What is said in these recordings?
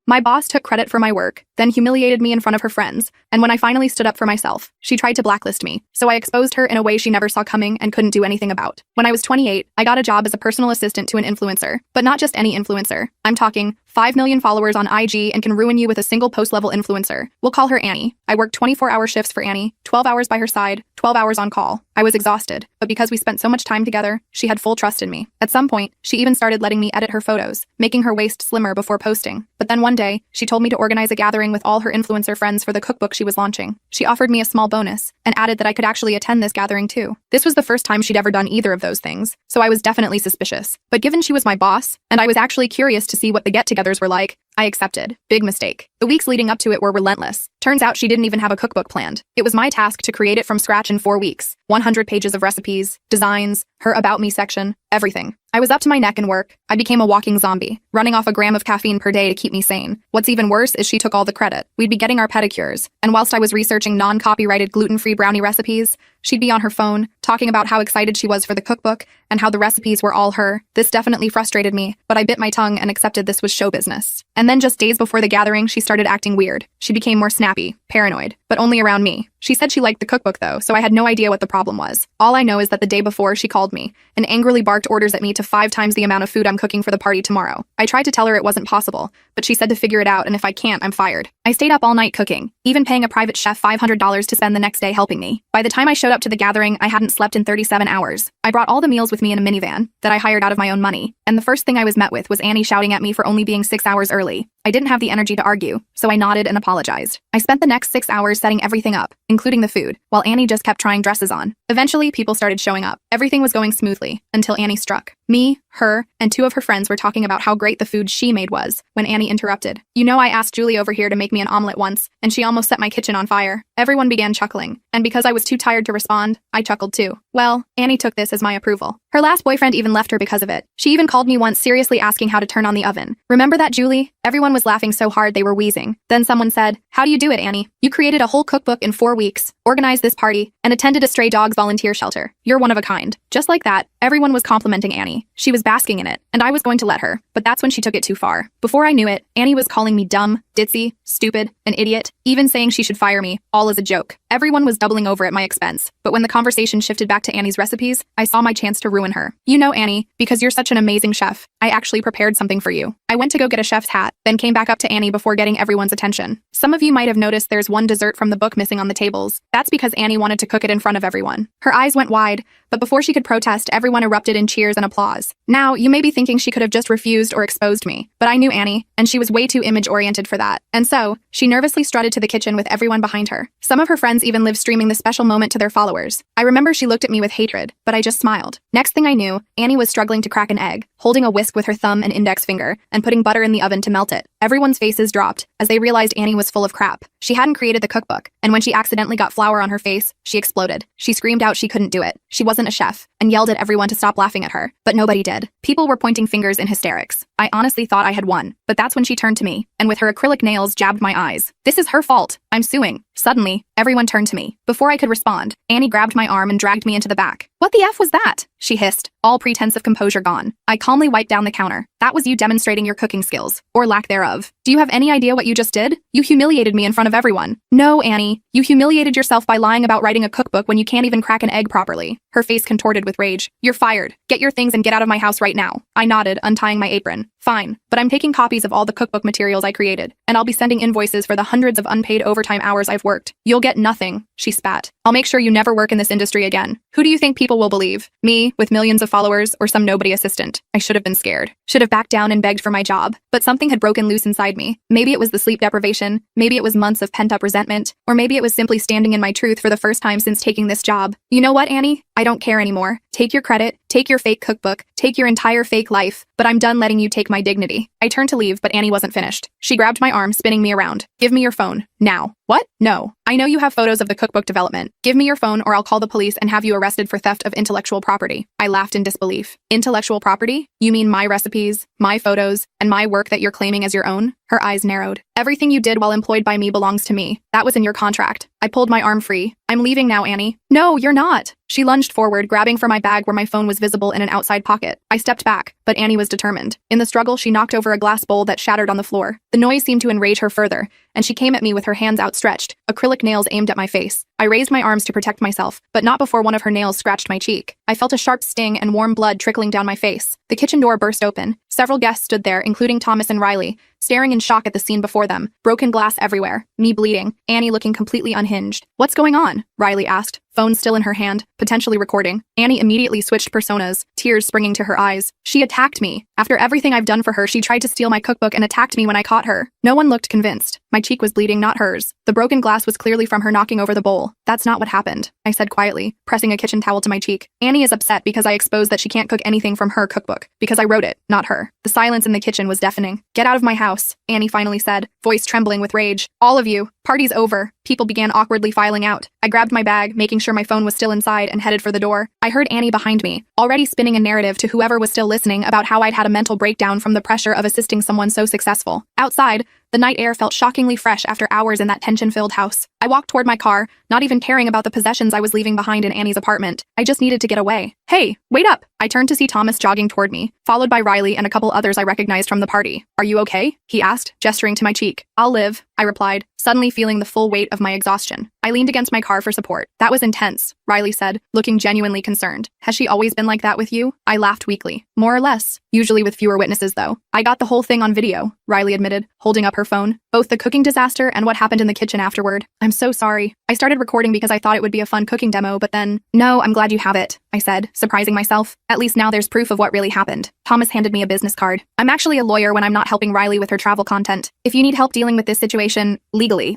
My boss took credit for my work, then humiliated me in front of her friends, and when I finally stood up for myself, she tried to blacklist me, so I exposed her in a way she never saw coming and couldn't do anything about. When I was 28, I got a job as a personal assistant to an influencer, but not just any influencer. I'm talking 5 million followers on IG and can ruin you with a single post-level influencer. We'll call her Annie. I worked 24-hour shifts for Annie, 12 hours by her side, 12 hours on call. I was exhausted, but because we spent so much time together, she had full trust in me. At some point, she even started letting me edit her photos, making her waist slimmer before posting. But then one day, she told me to organize a gathering with all her influencer friends for the cookbook she was launching. She offered me a small bonus, and added that I could actually attend this gathering too. This was the first time she'd ever done either of those things, so I was definitely suspicious. But given she was my boss, and I was actually curious to see what the get-togethers were like, I accepted. Big mistake. The weeks leading up to it were relentless. Turns out she didn't even have a cookbook planned. It was my task to create it from scratch in 4 weeks. 100 pages of recipes, designs, her About Me section, everything. I was up to my neck in work. I became a walking zombie, running off a gram of caffeine per day to keep me sane. What's even worse is she took all the credit. We'd be getting our pedicures, and whilst I was researching non-copyrighted gluten-free brownie recipes, she'd be on her phone, talking about how excited she was for the cookbook and how the recipes were all her. This definitely frustrated me, but I bit my tongue and accepted this was show business. And then just days before the gathering, she started acting weird. She became more snappy, paranoid, but only around me. She said she liked the cookbook though, so I had no idea what the problem was. All I know is that the day before, she called me and angrily barked orders at me to 5 times the amount of food I'm cooking for the party tomorrow. I tried to tell her it wasn't possible, but she said to figure it out, and if I can't, I'm fired. I stayed up all night cooking, even paying a private chef $500 to spend the next day helping me. By the time I showed up to the gathering, I hadn't slept in 37 hours. I brought all the meals with me in a minivan that I hired out of my own money, and the first thing I was met with was Annie shouting at me for only being 6 hours early. I didn't have the energy to argue, so I nodded and apologized. I spent the next 6 hours setting everything up, including the food, while Annie just kept trying dresses on. Eventually, people started showing up. Everything was going smoothly, until Annie struck. Me, her, and 2 of her friends were talking about how great the food she made was, when Annie interrupted. You know, I asked Julie over here to make me an omelet once, and she almost set my kitchen on fire. Everyone began chuckling, and because I was too tired to respond, I chuckled too. Well, Annie took this as my approval. Her last boyfriend even left her because of it. She even called me once seriously asking how to turn on the oven. Remember that, Julie? Everyone was laughing so hard they were wheezing. Then someone said, "How do you do it, Annie? You created a whole cookbook in 4 weeks, organized this party, and attended a stray dogs volunteer shelter. You're one of a kind." Just like that, everyone was complimenting Annie. She was basking in it, and I was going to let her, but that's when she took it too far. Before I knew it, Annie was calling me dumb, ditzy, stupid, an idiot, even saying she should fire me, all as a joke. Everyone was doubling over at my expense, but when the conversation shifted back to Annie's recipes, I saw my chance to ruin her. You know, Annie, because you're such an amazing chef, I actually prepared something for you. I went to go get a chef's hat, then came back up to Annie before getting everyone's attention. Some of you might have noticed there's one dessert from the book missing on the tables. That's because Annie wanted to cook it in front of everyone. Her eyes went wide, but before she could protest, everyone erupted in cheers and applause. Now, you may be thinking she could have just refused or exposed me, but I knew Annie, and she was way too image-oriented for that. And so, she nervously strutted to the kitchen with everyone behind her. Some of her friends even live streaming the special moment to their followers. I remember she looked at me with hatred, but I just smiled. Next thing I knew, Annie was struggling to crack an egg, holding a whisk with her thumb and index finger, and putting butter in the oven to melt it. Everyone's faces dropped, as they realized Annie was full of crap. She hadn't created the cookbook, and when she accidentally got flour on her face, she exploded. She screamed out she couldn't do it. She wasn't a chef, and yelled at everyone to stop laughing at her, but nobody did. People were pointing fingers in hysterics. I honestly thought I had won, but that's when she turned to me, and with her acrylic nails jabbed my eyes. This is her fault. I'm suing. Suddenly, everyone turned to me. Before I could respond, Annie grabbed my arm and dragged me into the back. "What the F was that?" she hissed, all pretense of composure gone. I calmly wiped down the counter. "That was you demonstrating your cooking skills, or lack thereof. Do you have any idea what you just did? You humiliated me in front of everyone." "No, Annie. You humiliated yourself by lying about writing a cookbook when you can't even crack an egg properly." Her face contorted with rage. "You're fired. Get your things and get out of my house right now." I nodded, untying my apron. "Fine, but I'm taking copies of all the cookbook materials I created, and I'll be sending invoices for the hundreds of unpaid overtime hours I've worked." "You'll get nothing," she spat. "I'll make sure you never work in this industry again." Who do you think people will believe? Me, with millions of followers, or some nobody assistant? I should have been scared. Should have backed down and begged for my job. But something had broken loose inside me. Maybe it was the sleep deprivation, maybe it was months of pent-up resentment, or maybe it was simply standing in my truth for the first time since taking this job. You know what, Annie? I don't care anymore. Take your credit, take your fake cookbook, take your entire fake life, but I'm done letting you take my dignity. I turned to leave, but Annie wasn't finished. She grabbed my arm, spinning me around. "Give me your phone, now." "What? No. I know you have photos of the cookbook development. Give me your phone or I'll call the police and have you arrested for theft of intellectual property." I laughed in disbelief. "Intellectual property? You mean my recipes, my photos, and my work that you're claiming as your own?" Her eyes narrowed. Everything you did while employed by me belongs to me. That was in your contract. I pulled my arm free. I'm leaving now, Annie. No, you're not. She lunged forward, grabbing for my bag where my phone was visible in an outside pocket. I stepped back, but Annie was determined. In the struggle, she knocked over a glass bowl that shattered on the floor. The noise seemed to enrage her further, and she came at me with her hands outstretched, acrylic nails aimed at my face. I raised my arms to protect myself, but not before one of her nails scratched my cheek. I felt a sharp sting and warm blood trickling down my face. The kitchen door burst open. Several guests stood there, including Thomas and Riley, staring in shock at the scene before them. Broken glass everywhere, me bleeding, Annie looking completely unhinged. "What's going on?" Riley asked, phone still in her hand, potentially recording. Annie immediately switched personas, tears springing to her eyes. She attacked me. After everything I've done for her, she tried to steal my cookbook and attacked me when I caught her. No one looked convinced. My cheek was bleeding, not hers. The broken glass was clearly from her knocking over the bowl. "That's not what happened," I said quietly, pressing a kitchen towel to my cheek. "Annie is upset because I exposed that she can't cook anything from her cookbook, because I wrote it, not her." The silence in the kitchen was deafening. "Get out of my house," Annie finally said, voice trembling with rage. "All of you. Party's over." People began awkwardly filing out. I grabbed my bag, making sure my phone was still inside, and headed for the door. I heard Annie behind me, already spinning a narrative to whoever was still listening about how I'd had a mental breakdown from the pressure of assisting someone so successful. Outside, the night air felt shockingly fresh after hours in that tension-filled house. I walked toward my car, not even caring about the possessions I was leaving behind in Annie's apartment. I just needed to get away. "Hey, wait up!" I turned to see Thomas jogging toward me, followed by Riley and a couple others I recognized from the party. "Are you okay?" he asked, gesturing to my cheek. "I'll live," I replied, suddenly feeling the full weight of my exhaustion. I leaned against my car for support. "That was intense," Riley said, looking genuinely concerned. "Has she always been like that with you?" I laughed weakly. "More or less. Usually with fewer witnesses, though." "I got the whole thing on video," Riley admitted, holding up her phone. "Both the cooking disaster and what happened in the kitchen afterward." "I'm so sorry. I started recording because I thought it would be a fun cooking demo, but then—" "No, I'm glad you have it," I said, surprising myself. "At least now there's proof of what really happened." Thomas handed me a business card. "I'm actually a lawyer when I'm not helping Riley with her travel content. If you need help dealing with this situation, legally,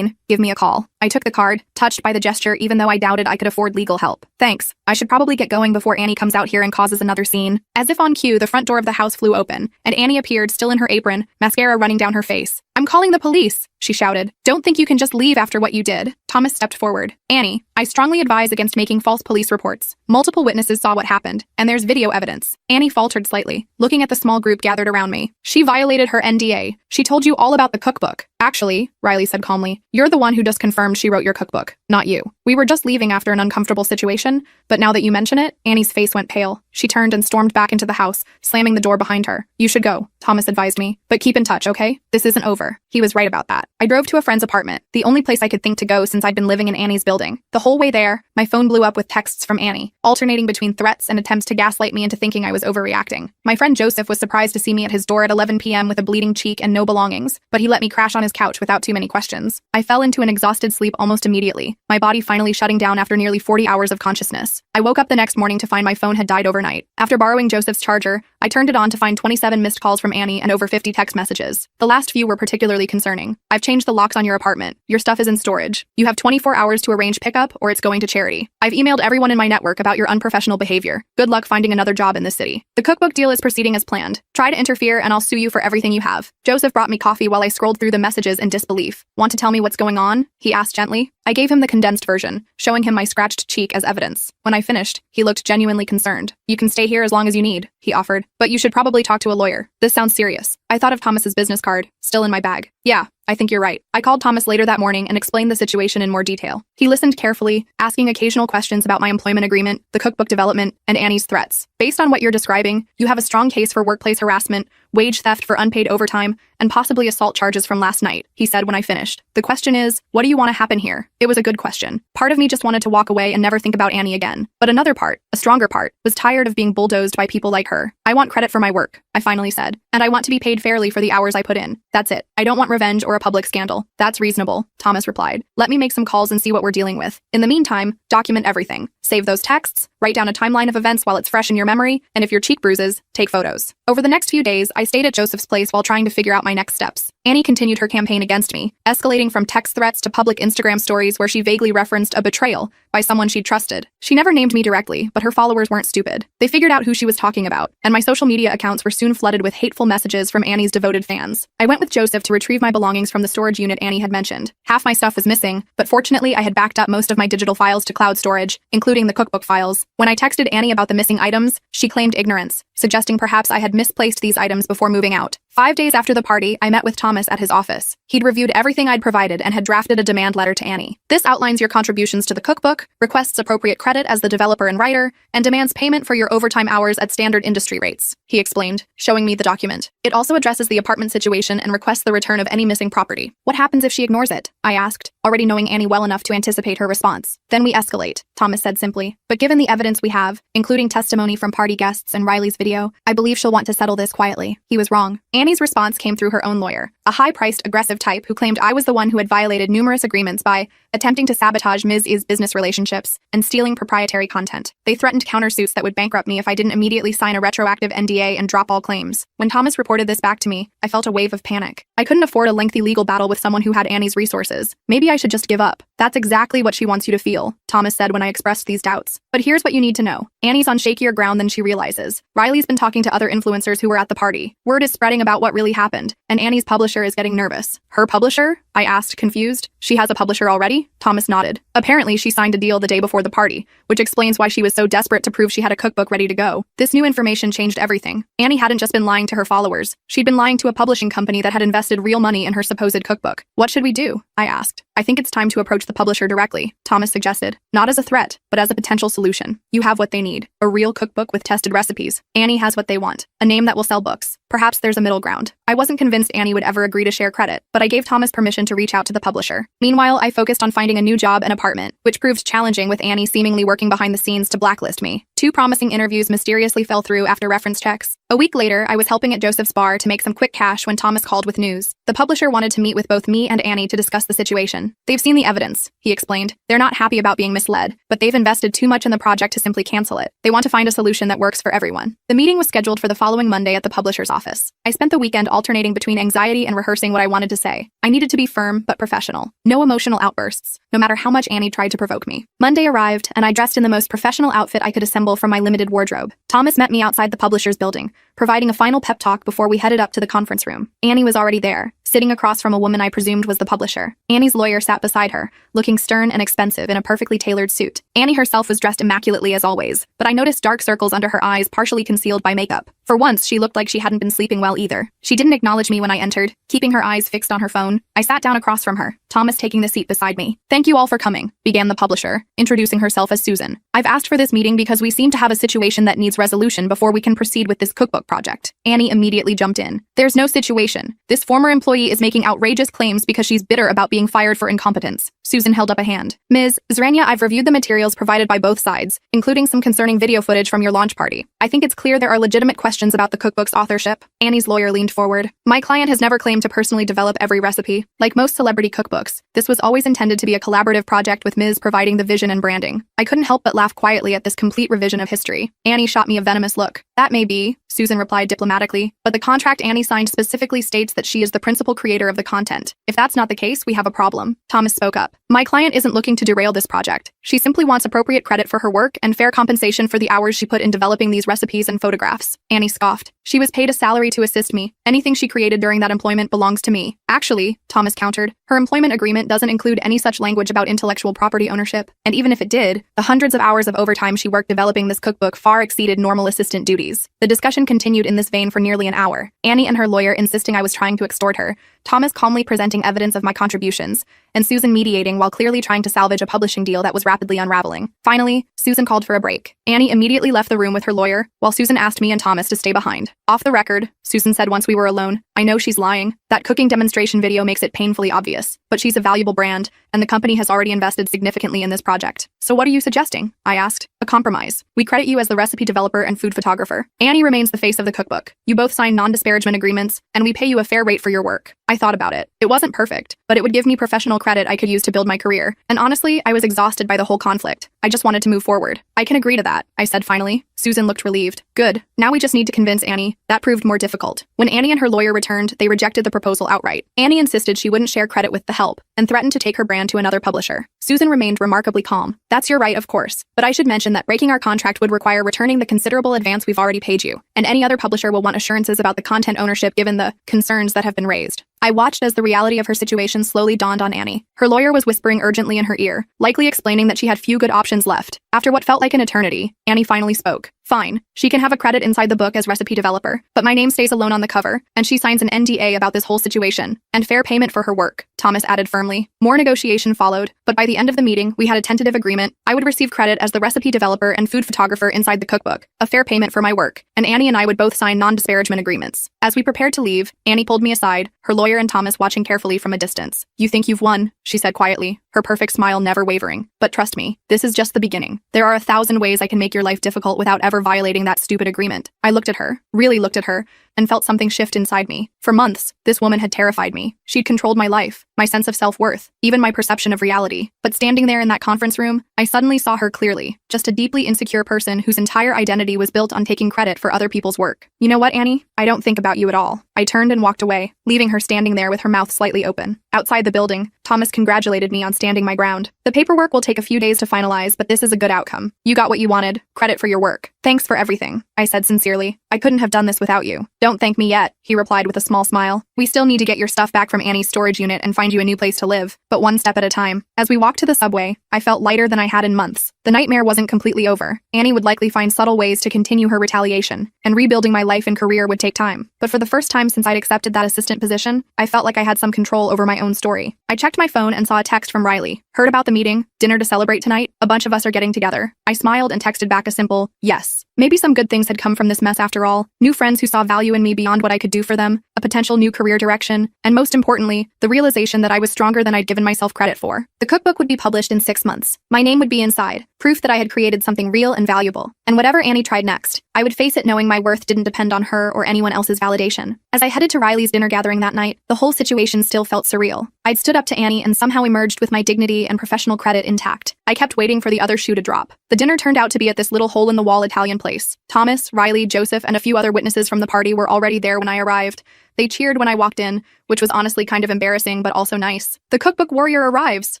give me a call." I took the card, touched by the gesture even though I doubted I could afford legal help. "Thanks. I should probably get going before Annie comes out here and causes another scene." As if on cue, the front door of the house flew open, and Annie appeared, still in her apron, mascara running down her face. "I'm calling the police," she shouted. "Don't think you can just leave after what you did." Thomas stepped forward. "Annie, I strongly advise against making false police reports. Multiple witnesses saw what happened, and there's video evidence." Annie faltered slightly, looking at the small group gathered around me. "She violated her NDA. She told you all about the cookbook." "Actually," Riley said calmly, "you're the one who just confirmed she wrote your cookbook, not you. We were just leaving after an uncomfortable situation, but now that you mention it," Annie's face went pale. She turned and stormed back into the house, slamming the door behind her. "You should go," Thomas advised me, "but keep in touch, okay? This isn't over." He was right about that. I drove to a friend's apartment, the only place I could think to go since I'd been living in Annie's building. The whole way there, my phone blew up with texts from Annie, alternating between threats and attempts to gaslight me into thinking I was overreacting. My friend Joseph was surprised to see me at his door at 11 p.m. with a bleeding cheek and no belongings, but he let me crash on his couch without too many questions. I fell into an exhausted sleep almost immediately, my body finally shutting down after nearly 40 hours of consciousness. I woke up the next morning to find my phone had died overnight. After borrowing Joseph's charger, I turned it on to find 27 missed calls from Annie and over 50 text messages. The last few were particularly concerning. "I've changed the locks on your apartment. Your stuff is in storage. You have 24 hours to arrange pickup or it's going to charity. I've emailed everyone in my network about your unprofessional behavior. Good luck finding another job in this city. The cookbook deal is proceeding as planned. Try to interfere and I'll sue you for everything you have." Joseph brought me coffee while I scrolled through the messages in disbelief. "Want to tell me what's going on?" he asked gently. I gave him the condensed version, showing him my scratched cheek as evidence. When I finished, he looked genuinely concerned. "You can stay here as long as you need," he offered, "but you should probably talk to a lawyer. This sounds serious." I thought of Thomas's business card, still in my bag. "Yeah, I think you're right." I called Thomas later that morning and explained the situation in more detail. He listened carefully, asking occasional questions about my employment agreement, the cookbook development, and Annie's threats. "Based on what you're describing, you have a strong case for workplace harassment, wage theft for unpaid overtime, and possibly assault charges from last night," he said when I finished. "The question is, what do you want to happen here?" It was a good question. Part of me just wanted to walk away and never think about Annie again. But another part, a stronger part, was tired of being bulldozed by people like her. "I want credit for my work," I finally said, "and I want to be paid fairly for the hours I put in. That's it. I don't want revenge or a public scandal." "That's reasonable," Thomas replied. "Let me make some calls and see what we're dealing with. In the meantime, document everything. Save those texts, write down a timeline of events while it's fresh in your memory, and if your cheek bruises, take photos." Over the next few days, I stayed at Joseph's place while trying to figure out my next steps. Annie continued her campaign against me, escalating from text threats to public Instagram stories where she vaguely referenced a betrayal by someone she'd trusted. She never named me directly, but her followers weren't stupid. They figured out who she was talking about, and my social media accounts were soon flooded with hateful messages from Annie's devoted fans. I went with Joseph to retrieve my belongings from the storage unit Annie had mentioned. Half my stuff was missing, but fortunately I had backed up most of my digital files to cloud storage, including the cookbook files. When I texted Annie about the missing items, she claimed ignorance, suggesting perhaps I had misplaced these items before moving out. 5 days after the party, I met with Thomas at his office. He'd reviewed everything I'd provided and had drafted a demand letter to Annie. This outlines your contributions to the cookbook, requests appropriate credit as the developer and writer, and demands payment for your overtime hours at standard industry rates, he explained, showing me the document. It also addresses the apartment situation and requests the return of any missing property. What happens if she ignores it? I asked, already knowing Annie well enough to anticipate her response. Then we escalate, Thomas said simply. But given the evidence we have, including testimony from party guests and Riley's video, I believe she'll want to settle this quietly. He was wrong. Annie's response came through her own lawyer, a high-priced, aggressive type who claimed I was the one who had violated numerous agreements by attempting to sabotage Ms. I's business relationships and stealing proprietary content. They threatened countersuits that would bankrupt me if I didn't immediately sign a retroactive NDA and drop all claims. When Thomas reported this back to me, I felt a wave of panic. I couldn't afford a lengthy legal battle with someone who had Annie's resources. Maybe I should just give up. That's exactly what she wants you to feel, Thomas said when I expressed these doubts. But here's what you need to know. Annie's on shakier ground than she realizes. Riley's been talking to other influencers who were at the party. Word is spreading about what really happened, and Annie's publisher is getting nervous. Her publisher? I asked, confused. She has a publisher already? Thomas nodded. Apparently, she signed a deal the day before the party, which explains why she was so desperate to prove she had a cookbook ready to go. This new information changed everything. Annie hadn't just been lying to her followers. She'd been lying to a publishing company that had invested real money in her supposed cookbook. What should we do? I asked. I think it's time to approach the publisher directly, Thomas suggested. Not as a threat, but as a potential solution. You have what they need. A real cookbook with tested recipes. Annie has what they want. A name that will sell books. Perhaps there's a middle ground. I wasn't convinced Annie would ever agree to share credit, but I gave Thomas permission to reach out to the publisher. Meanwhile, I focused on finding a new job and apartment, which proved challenging with Annie seemingly working behind the scenes to blacklist me. 2 promising interviews mysteriously fell through after reference checks. A week later, I was helping at Joseph's bar to make some quick cash when Thomas called with news. The publisher wanted to meet with both me and Annie to discuss the situation. They've seen the evidence, he explained. They're not happy about being misled, but they've invested too much in the project to simply cancel it. They want to find a solution that works for everyone. The meeting was scheduled for the following Monday at the publisher's office. I spent the weekend alternating between anxiety and rehearsing what I wanted to say. I needed to be firm but professional. No emotional outbursts, no matter how much Annie tried to provoke me. Monday arrived, and I dressed in the most professional outfit I could assemble from my limited wardrobe. Thomas met me outside the publisher's building, providing a final pep talk before we headed up to the conference room. Annie was already there, sitting across from a woman I presumed was the publisher. Annie's lawyer sat beside her, looking stern and expensive in a perfectly tailored suit. Annie herself was dressed immaculately as always, but I noticed dark circles under her eyes partially concealed by makeup. For once, she looked like she hadn't been sleeping well either. She didn't acknowledge me when I entered, keeping her eyes fixed on her phone. I sat down across from her, Thomas taking the seat beside me. "Thank you all for coming," began the publisher, introducing herself as Susan. "I've asked for this meeting because we seem to have a situation that needs resolution before we can proceed with this cookbook project." Annie immediately jumped in. "There's no situation. This former employee is making outrageous claims because she's bitter about being fired for incompetence." Susan held up a hand. "Ms. Zrania, I've reviewed the materials provided by both sides, including some concerning video footage from your launch party. I think it's clear there are legitimate questions about the cookbook's authorship." Annie's lawyer leaned forward. "My client has never claimed to personally develop every recipe. Like most celebrity cookbooks, this was always intended to be a collaborative project with Ms. providing the vision and branding." I couldn't help but laugh quietly at this complete revision of history. Annie shot me a venomous look. "That may be," Susan replied diplomatically, "but the contract Annie signed specifically states that she is the principal creator of the content. If that's not the case, we have a problem." Thomas spoke up. "My client isn't looking to derail this project. She simply wants appropriate credit for her work and fair compensation for the hours she put in developing these recipes and photographs." Annie scoffed. "She was paid a salary to assist me. Anything she created during that employment belongs to me." "Actually," Thomas countered, "her employment agreement doesn't include any such language about intellectual property ownership. And even if it did, the hundreds of hours of overtime she worked developing this cookbook far exceeded normal assistant duties." The discussion continued in this vein for nearly an hour, Annie and her lawyer insisting I was trying to extort her, Thomas calmly presenting evidence of my contributions, and Susan mediating while clearly trying to salvage a publishing deal that was rapidly unraveling. Finally, Susan called for a break. Annie immediately left the room with her lawyer, while Susan asked me and Thomas to stay behind. "Off the record," Susan said once we were alone, "I know she's lying. That cooking demonstration video makes it painfully obvious. But she's a valuable brand, and the company has already invested significantly in this project. So what are you suggesting?" I asked. "A compromise. We credit you as the recipe developer and food photographer. Annie remains the face of the cookbook. You both sign non-disparagement agreements, and we pay you a fair rate for your work." I thought about it. It wasn't perfect, but it would give me professional credit I could use to build my career. And honestly, I was exhausted by the whole conflict. I just wanted to move forward. "I can agree to that," I said finally. Susan looked relieved. "Good. Now we just need to convince Annie." That proved more difficult. When Annie and her lawyer returned, they rejected the proposal outright. Annie insisted she wouldn't share credit with the help, and threatened to take her brand to another publisher. Susan remained remarkably calm. "That's your right, of course. But I should mention that breaking our contract would require returning the considerable advance we've already paid you, and any other publisher will want assurances about the content ownership given the concerns that have been raised." I watched as the reality of her situation slowly dawned on Annie. Her lawyer was whispering urgently in her ear, likely explaining that she had few good options left. After what felt like an eternity, Annie finally spoke. Fine, she can have a credit inside the book as recipe developer, but my name stays alone on the cover, and she signs an NDA about this whole situation, and fair payment for her work, Thomas added firmly. More negotiation followed, but by the end of the meeting, we had a tentative agreement. I would receive credit as the recipe developer and food photographer inside the cookbook, a fair payment for my work, and Annie and I would both sign non-disparagement agreements. As we prepared to leave, Annie pulled me aside, her lawyer and Thomas watching carefully from a distance. You think you've won, she said quietly, her perfect smile never wavering. But trust me, this is just the beginning. There are 1,000 ways I can make your life difficult without ever violating that stupid agreement. I looked at her, really looked at her, and felt something shift inside me. For months, this woman had terrified me. She'd controlled my life, my sense of self-worth, even my perception of reality. But standing there in that conference room, I suddenly saw her clearly, just a deeply insecure person whose entire identity was built on taking credit for other people's work. You know what, Annie? I don't think about you at all. I turned and walked away, leaving her standing there with her mouth slightly open. Outside the building, Thomas congratulated me on standing my ground. The paperwork will take a few days to finalize, but this is a good outcome. You got what you wanted, credit for your work. Thanks for everything, I said sincerely. I couldn't have done this without you. Don't thank me yet, he replied with a small smile. We still need to get your stuff back from Annie's storage unit and find you a new place to live, but one step at a time. As we walked to the subway, I felt lighter than I had in months. The nightmare wasn't completely over. Annie would likely find subtle ways to continue her retaliation, and rebuilding my life and career would take time. But for the first time since I'd accepted that assistant position, I felt like I had some control over my own story. I checked my phone and saw a text from Riley. Heard about the meeting? Dinner to celebrate tonight? A bunch of us are getting together. I smiled and texted back a simple, yes. Maybe some good things had come from this mess after all. New friends who saw value in me beyond what I could do for them, a potential new career direction, and most importantly, the realization that I was stronger than I'd given myself credit for. The cookbook would be published in 6 months. My name would be inside, proof that I had created something real and valuable. And whatever Annie tried next, I would face it knowing my worth didn't depend on her or anyone else's validation. As I headed to Riley's dinner gathering that night, the whole situation still felt surreal. I'd stood up to Annie and somehow emerged with my dignity and professional credit intact. I kept waiting for the other shoe to drop. The dinner turned out to be at this little hole-in-the-wall Italian place. Thomas, Riley, Joseph, and a few other witnesses from the party were already there when I arrived. They cheered when I walked in, which was honestly kind of embarrassing but also nice. The cookbook warrior arrives,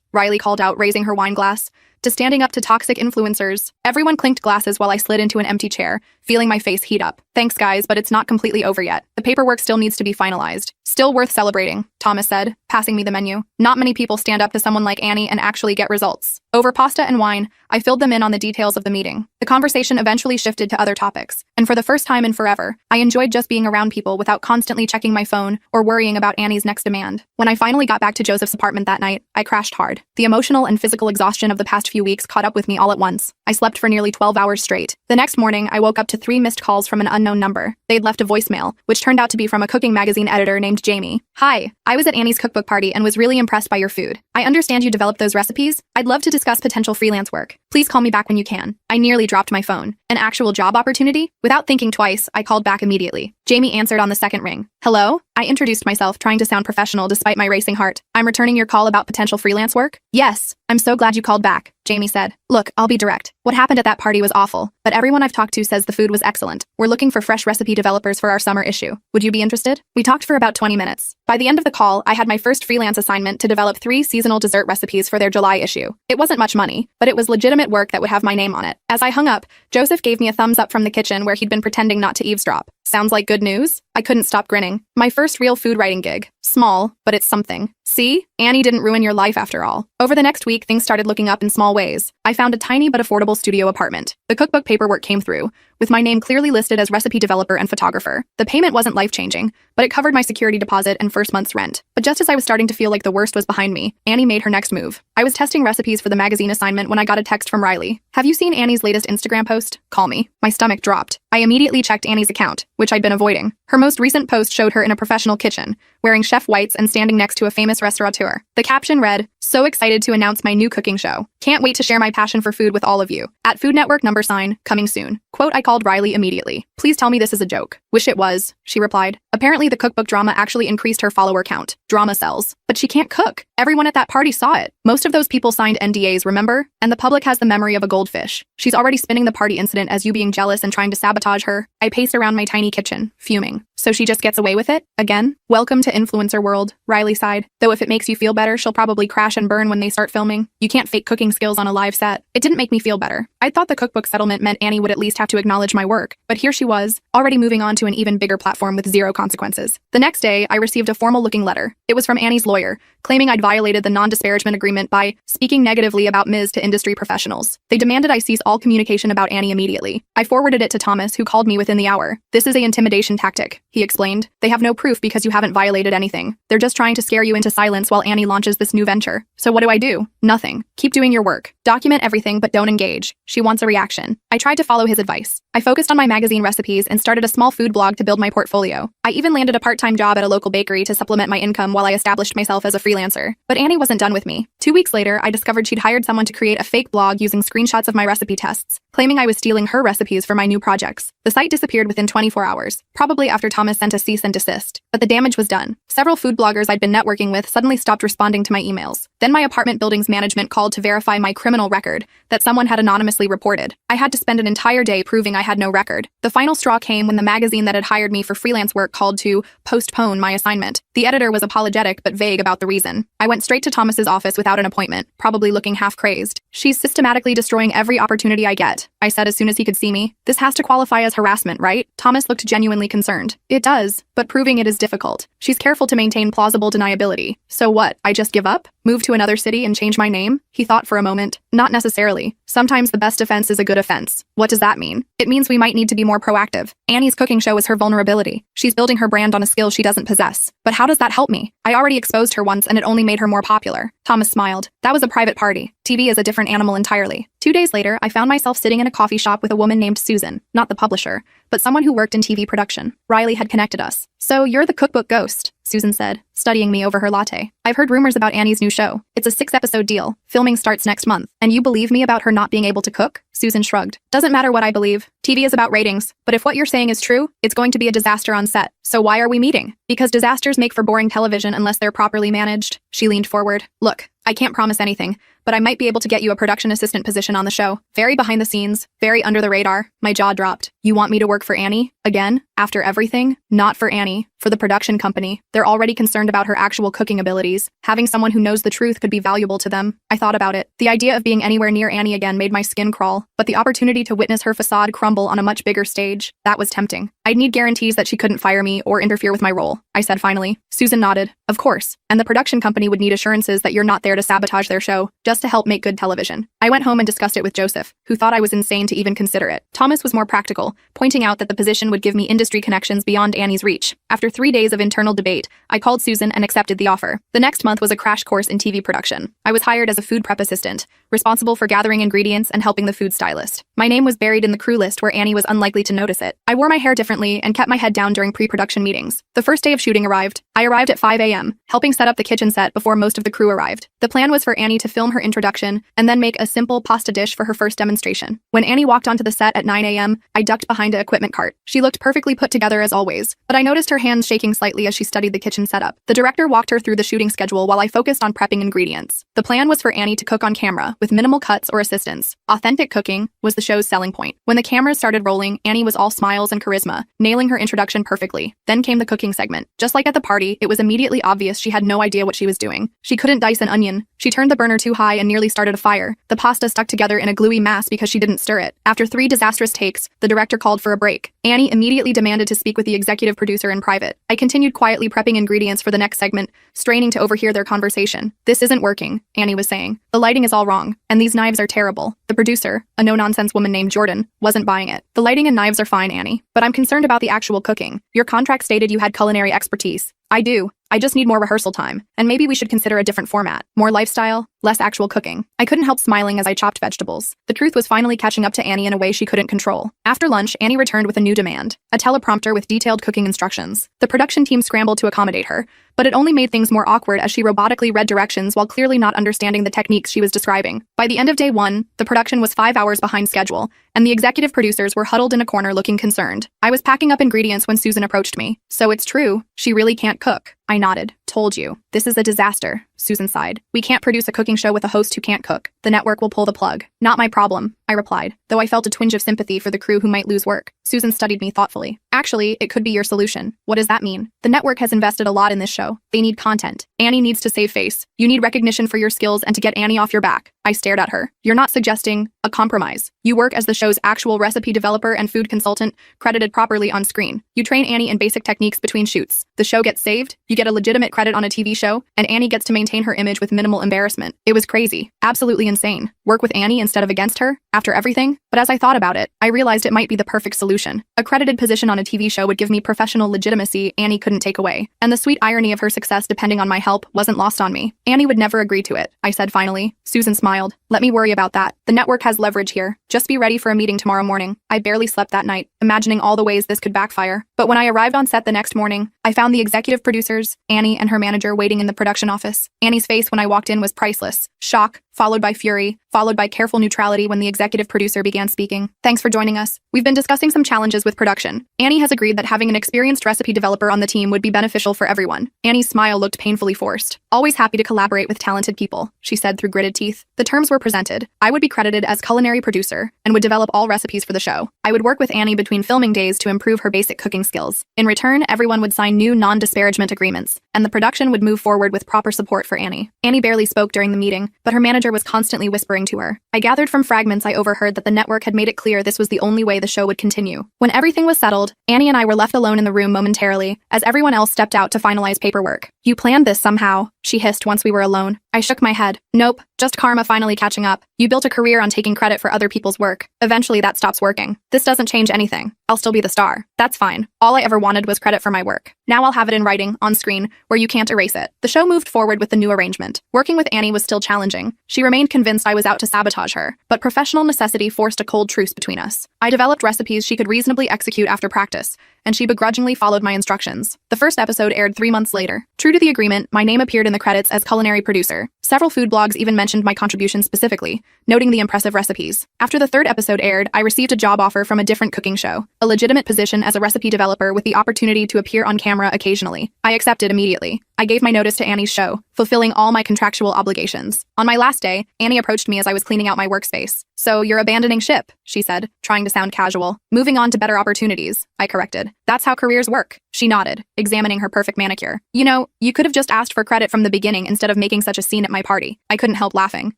Riley called out, raising her wine glass. To standing up to toxic influencers. Everyone clinked glasses while I slid into an empty chair, feeling my face heat up. Thanks, guys, but it's not completely over yet. The paperwork still needs to be finalized. Still worth celebrating, Thomas said, passing me the menu. Not many people stand up to someone like Annie and actually get results. Over pasta and wine, I filled them in on the details of the meeting. The conversation eventually shifted to other topics, and for the first time in forever, I enjoyed just being around people without constantly checking my phone or worrying about Annie's next demand. When I finally got back to Joseph's apartment that night, I crashed hard. The emotional and physical exhaustion of the past few weeks caught up with me all at once. I slept for nearly 12 hours straight. The next morning, I woke up to 3 missed calls from an unknown number. They'd left a voicemail, which turned out to be from a cooking magazine editor named Jamie. Hi, I was at Annie's cookbook party and was really impressed by your food. I understand you developed those recipes. I'd love to discuss potential freelance work. Please call me back when you can. I nearly dropped my phone. An actual job opportunity? Without thinking twice, I called back immediately. Jamie answered on the second ring. Hello? I introduced myself, trying to sound professional despite my racing heart. I'm returning your call about potential freelance work? Yes. I'm so glad you called back, Jamie said. Look, I'll be direct. What happened at that party was awful, but everyone I've talked to says the food was excellent. We're looking for fresh recipe developers for our summer issue. Would you be interested? We talked for about 20 minutes. By the end of the call, I had my first freelance assignment to develop 3 seasonal dessert recipes for their July issue. It wasn't much money, but it was legitimate work that would have my name on it. As I hung up, Joseph gave me a thumbs up from the kitchen where he'd been pretending not to eavesdrop. Sounds like good news? I couldn't stop grinning. My first real food writing gig. Small, but it's something. See? Annie didn't ruin your life after all. Over the next week, things started looking up in small ways. I found a tiny but affordable studio apartment. The cookbook paperwork came through, with my name clearly listed as recipe developer and photographer. The payment wasn't life-changing, but it covered my security deposit and first month's rent. But just as I was starting to feel like the worst was behind me, Annie made her next move. I was testing recipes for the magazine assignment when I got a text from Riley. Have you seen Annie's latest Instagram post? Call me. My stomach dropped. I immediately checked Annie's account, which I'd been avoiding. Her most recent post showed her in a professional kitchen, wearing chef whites and standing next to a famous restaurateur. The caption read, "So excited to announce my new cooking show. Can't wait to share my passion for food with all of you. At Food Network #, coming soon." Quote, I called Riley immediately. Please tell me this is a joke. Wish it was, she replied. Apparently the cookbook drama actually increased her follower count. Drama sells. But she can't cook. Everyone at that party saw it. Most of those people signed NDAs, remember? And the public has the memory of a goldfish. She's already spinning the party incident as you being jealous and trying to sabotage her. I paced around my tiny kitchen, fuming. So she just gets away with it? Again? Welcome to influencer world, Riley sighed. Though if it makes you feel better, she'll probably crash and burn when they start filming. You can't fake cooking skills on a live set. It didn't make me feel better. I thought the cookbook settlement meant Annie would at least have to acknowledge my work, but here she was, already moving on to an even bigger platform with zero consequences. The next day, I received a formal-looking letter. It was from Annie's lawyer, claiming I'd violated the non-disparagement agreement by speaking negatively about Ms. to industry professionals. They demanded I cease all communication about Annie immediately. I forwarded it to Thomas, who called me within the hour. This is an intimidation tactic, he explained. They have no proof because you haven't violated anything. They're just trying to scare you into silence while Annie launches this new venture. So what do? Nothing. Keep doing your work. Document everything but don't engage. She wants a reaction. I tried to follow his advice. I focused on my magazine recipes and started a small food blog to build my portfolio. I even landed a part-time job at a local bakery to supplement my income while I established myself as a freelancer. But Annie wasn't done with me. 2 weeks later, I discovered she'd hired someone to create a fake blog using screenshots of my recipe tests, claiming I was stealing her recipes for my new projects. The site disappeared within 24 hours, probably after Thomas sent a cease and desist. But the damage was done. Several food bloggers I'd been networking with suddenly stopped responding to my emails. Then my apartment building's management called to verify my criminal record that someone had anonymously reported. I had to spend an entire day proving I had no record. The final straw came when the magazine that had hired me for freelance work called to postpone my assignment. The editor was apologetic but vague about the reason. I went straight to Thomas's office without an appointment, probably looking half crazed. She's systematically destroying every opportunity I get, I said as soon as he could see me. This has to qualify as harassment, right? Thomas looked genuinely concerned. It does, but proving it is difficult. She's careful to maintain plausible deniability. So what, I just give up? Move to another city and change my name? He thought for a moment. Not necessarily. Sometimes the best offense is a good offense. What does that mean? It means we might need to be more proactive. Annie's cooking show is her vulnerability. She's building her brand on a skill she doesn't possess. But how does that help me? I already exposed her once and it only made her more popular. Thomas smiled. That was a private party. TV is a different animal entirely. 2 days later, I found myself sitting in a coffee shop with a woman named Susan, not the publisher, but someone who worked in TV production. Riley had connected us. So you're the cookbook ghost, Susan said, studying me over her latte. I've heard rumors about Annie's new show. It's a 6-episode deal. Filming starts next month. And you believe me about her not being able to cook? Susan shrugged. Doesn't matter what I believe. TV is about ratings. But if what you're saying is true, it's going to be a disaster on set. So why are we meeting? Because disasters make for boring television unless they're properly managed. She leaned forward. Look, I can't promise anything, but I might be able to get you a production assistant position on the show. Very behind the scenes, very under the radar. My jaw dropped. You want me to work for Annie? Again? After everything? Not for Annie. For the production company. They're already concerned about her actual cooking abilities. Having someone who knows the truth could be valuable to them. I thought about it. The idea of being anywhere near Annie again made my skin crawl, but the opportunity to witness her facade crumble on a much bigger stage, that was tempting. I'd need guarantees that she couldn't fire me or interfere with my role, I said finally. Susan nodded. Of course. And the production company would need assurances that you're not there to sabotage their show, just to help make good television. I went home and discussed it with Joseph, who thought I was insane to even consider it. Thomas was more practical, pointing out that the position would give me industry connections beyond Annie's reach. After 3 days of internal debate, I called Susan and accepted the offer. The next month was a crash course in TV production. I was hired as a food prep assistant, responsible for gathering ingredients and helping the food stylist. My name was buried in the crew list where Annie was unlikely to notice it. I wore my hair differently and kept my head down during pre-production meetings. The first day of shooting arrived. I arrived at 5 a.m., helping set up the kitchen set before most of the crew arrived. The plan was for Annie to film her introduction and then make a simple pasta dish for her first demonstration. When Annie walked onto the set at 9 a.m., I ducked behind an equipment cart. She looked perfectly put together as always, but I noticed her hands shaking slightly as she studied the kitchen setup. The director walked her through the shooting schedule while I focused on prepping ingredients. The plan was for Annie to cook on camera, with minimal cuts or assistance. Authentic cooking was the show's selling point. When the cameras started rolling, Annie was all smiles and charisma, nailing her introduction perfectly. Then came the cooking segment. Just like at the party, it was immediately obvious she had no idea what she was doing. She couldn't dice an onion. She turned the burner too high and nearly started a fire. The pasta stuck together in a gluey mass because she didn't stir it. After 3 disastrous takes, the director called for a break. Annie immediately demanded to speak with the executive producer in private. I continued quietly prepping ingredients for the next segment, straining to overhear their conversation. This isn't working, Annie was saying. The lighting is all wrong, and these knives are terrible. The producer, a no-nonsense woman named Jordan, wasn't buying it. The lighting and knives are fine, Annie, but I'm concerned about the actual cooking. Your contract stated you had culinary expertise. I do. I just need more rehearsal time, and maybe we should consider a different format. More lifestyle, less actual cooking. I couldn't help smiling as I chopped vegetables. The truth was finally catching up to Annie in a way she couldn't control. After lunch, Annie returned with a new demand, a teleprompter with detailed cooking instructions. The production team scrambled to accommodate her, but it only made things more awkward as she robotically read directions while clearly not understanding the techniques she was describing. By the end of day 1, the production was 5 hours behind schedule, and the executive producers were huddled in a corner looking concerned. I was packing up ingredients when Susan approached me. So it's true, she really can't cook. I nodded. Told you. This is a disaster, Susan sighed. We can't produce a cooking show with a host who can't cook. The network will pull the plug. Not my problem, I replied, though I felt a twinge of sympathy for the crew who might lose work. Susan studied me thoughtfully. Actually, it could be your solution. What does that mean? The network has invested a lot in this show. They need content. Annie needs to save face. You need recognition for your skills and to get Annie off your back. I stared at her. You're not suggesting a compromise. You work as the show's actual recipe developer and food consultant, credited properly on screen. You train Annie in basic techniques between shoots. The show gets saved. You You get a legitimate credit on a TV show, and Annie gets to maintain her image with minimal embarrassment. It was crazy. Absolutely insane. Work with Annie instead of against her, after everything? But as I thought about it, I realized it might be the perfect solution. A credited position on a TV show would give me professional legitimacy Annie couldn't take away. And the sweet irony of her success depending on my help wasn't lost on me. Annie would never agree to it, I said finally. Susan smiled. Let me worry about that. The network has leverage here. Just be ready for a meeting tomorrow morning. I barely slept that night, imagining all the ways this could backfire. But when I arrived on set the next morning, I found the executive producers, Annie and her manager, waiting in the production office. Annie's face when I walked in was priceless. Shock, followed by fury, followed by careful neutrality when the executive producer began speaking. Thanks for joining us. We've been discussing some challenges with production. Annie has agreed that having an experienced recipe developer on the team would be beneficial for everyone. Annie's smile looked painfully forced. Always happy to collaborate with talented people, she said through gritted teeth. The terms were presented. I would be credited as culinary producer and would develop all recipes for the show. I would work with Annie between filming days to improve her basic cooking skills. In return, everyone would sign new non-disparagement agreements, and the production would move forward with proper support for Annie. Annie barely spoke during the meeting, but her manager was constantly whispering to her. I gathered from fragments I overheard that the network had made it clear this was the only way the show would continue. When everything was settled, Annie and I were left alone in the room momentarily, as everyone else stepped out to finalize paperwork. You planned this somehow, she hissed once we were alone. I shook my head. Nope, just karma finally catching up. You built a career on taking credit for other people's work. Eventually that stops working. This doesn't change anything. I'll still be the star. That's fine. All I ever wanted was credit for my work. Now I'll have it in writing, on screen, where you can't erase it. The show moved forward with the new arrangement. Working with Annie was still challenging. She remained convinced I was out to sabotage her, but professional necessity forced a cold truce between us. I developed recipes she could reasonably execute after practice, and she begrudgingly followed my instructions. The first episode aired 3 months later. True to the agreement, my name appeared in the credits as culinary producer. Several food blogs even mentioned my contributions specifically, noting the impressive recipes. After the 3rd episode aired, I received a job offer from a different cooking show, a legitimate position as a recipe developer with the opportunity to appear on camera occasionally. I accepted immediately. I gave my notice to Annie's show, fulfilling all my contractual obligations. On my last day, Annie approached me as I was cleaning out my workspace. So you're abandoning ship, she said, trying to sound casual. Moving on to better opportunities, I corrected. That's how careers work. She nodded, examining her perfect manicure. You know, you could have just asked for credit from the beginning instead of making such a scene at my party. I couldn't help laughing.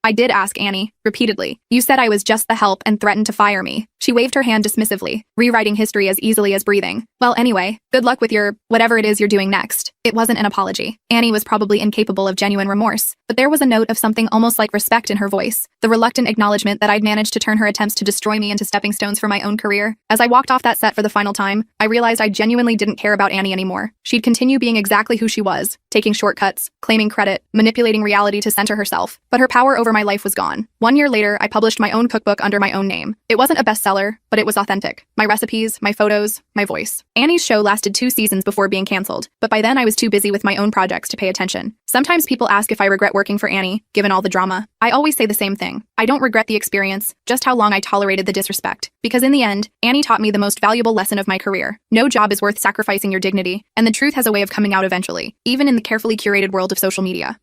I did ask Annie, repeatedly. You said I was just the help and threatened to fire me. She waved her hand dismissively, rewriting history as easily as breathing. Well, anyway, good luck with your whatever it is you're doing next. It wasn't an apology. Annie was probably incapable of genuine remorse, but there was a note of something almost like respect in her voice, the reluctant acknowledgement that I'd managed to turn her attempts to destroy me into stepping stones for my own career. As I walked off that set for the final time, I realized I genuinely didn't care about Annie anymore. She'd continue being exactly who she was, taking shortcuts, claiming credit, manipulating reality to center herself. But her power over my life was gone. 1 year later, I published my own cookbook under my own name. It wasn't a bestseller, but it was authentic. My recipes, my photos, my voice. Annie's show lasted 2 seasons before being canceled, but by then I was too busy with my own projects to pay attention. Sometimes people ask if I regret working for Annie, given all the drama. I always say the same thing. I don't regret the experience, just how long I tolerated the disrespect. Because in the end, Annie taught me the most valuable lesson of my career. No job is worth sacrificing your dignity, and the truth has a way of coming out eventually, even in the carefully curated world of social media.